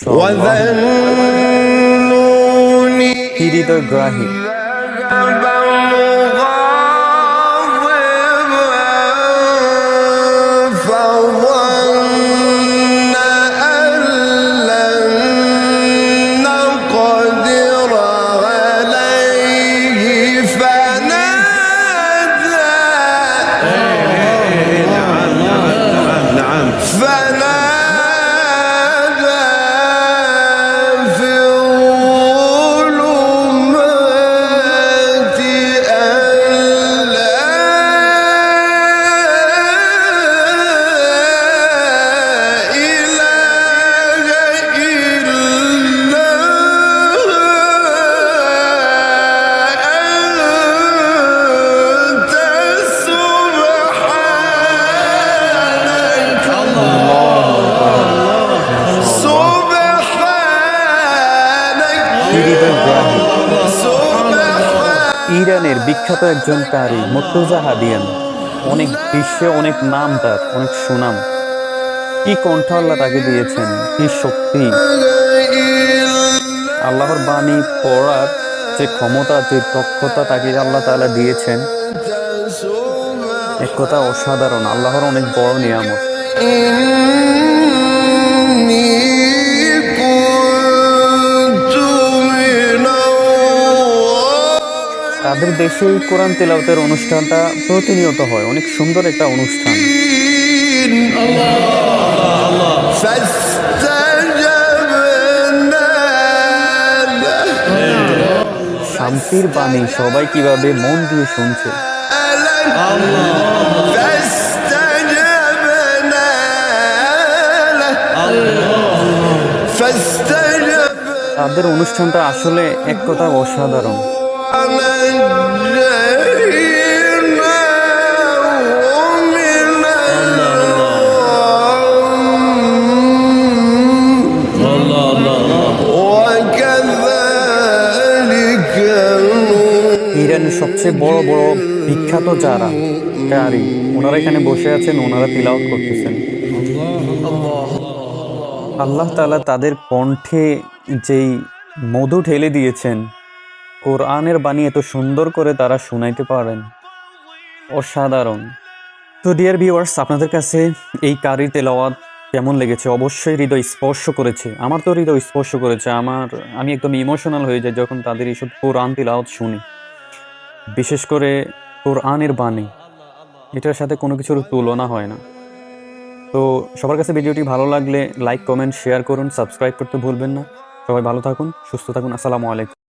মাশাআল্লাহ, কি হৃদয়গ্রাহী। ইরানের বিখ্যাত একজন কারি মুর্তজা হাদিয়ান, অনেক বিশ্বে অনেক নাম, তার অনেক সুনাম। কি কণ্ঠ আল্লাহ তাকে দিয়েছেন, কি শক্তি! আল্লাহর বাণী পড়ার যে ক্ষমতা, যে দক্ষতা তাকে আল্লাহ তাআলা দিয়েছেন, এক কথা অসাধারণ। আল্লাহর অনেক বড় নিয়ামত। তাদের দেশে এই কোরআন তেলাওয়াতের অনুষ্ঠানটা প্রতিনিয়ত হয়, অনেক সুন্দর একটা অনুষ্ঠান। শান্তির বাণী সবাই কিভাবে মন দিয়ে শুনছে। তাদের অনুষ্ঠানটা আসলে এক কথা অসাধারণ। ইরানের সবচেয়ে বড় বড় বিখ্যাত যারা কারি, ওনারা এখানে বসে আছেন, ওনারা তিলাওয়াত করতেছেন। আল্লাহ তাআলা তাদের কণ্ঠে যেই মধু ঢেলে দিয়েছেন, কোরআনের বাণী এত সুন্দর করে তারা শুনাইতে পারেন, অসাধারণ। তো ডিয়ার ভিউয়ার্স, আপনাদের কাছে এই কারি তেলাওয়াত কেমন লেগেছে? অবশ্যই হৃদয় স্পর্শ করেছে। আমার তো হৃদয় স্পর্শ করেছে। আমি একদম ইমোশনাল হয়ে যাই যখন তাদের এইসব কোরআন তেলাওয়াত শুনি। বিশেষ করে কোরআনের বাণী, এটার সাথে কোনো কিছুর তুলনা হয় না। তো সবার কাছে ভিডিওটি ভালো লাগলে লাইক, কমেন্ট, শেয়ার করুন, সাবস্ক্রাইব করতে ভুলবেন না। সবাই ভালো থাকুন, সুস্থ থাকুন। আসসালামু আলাইকুম।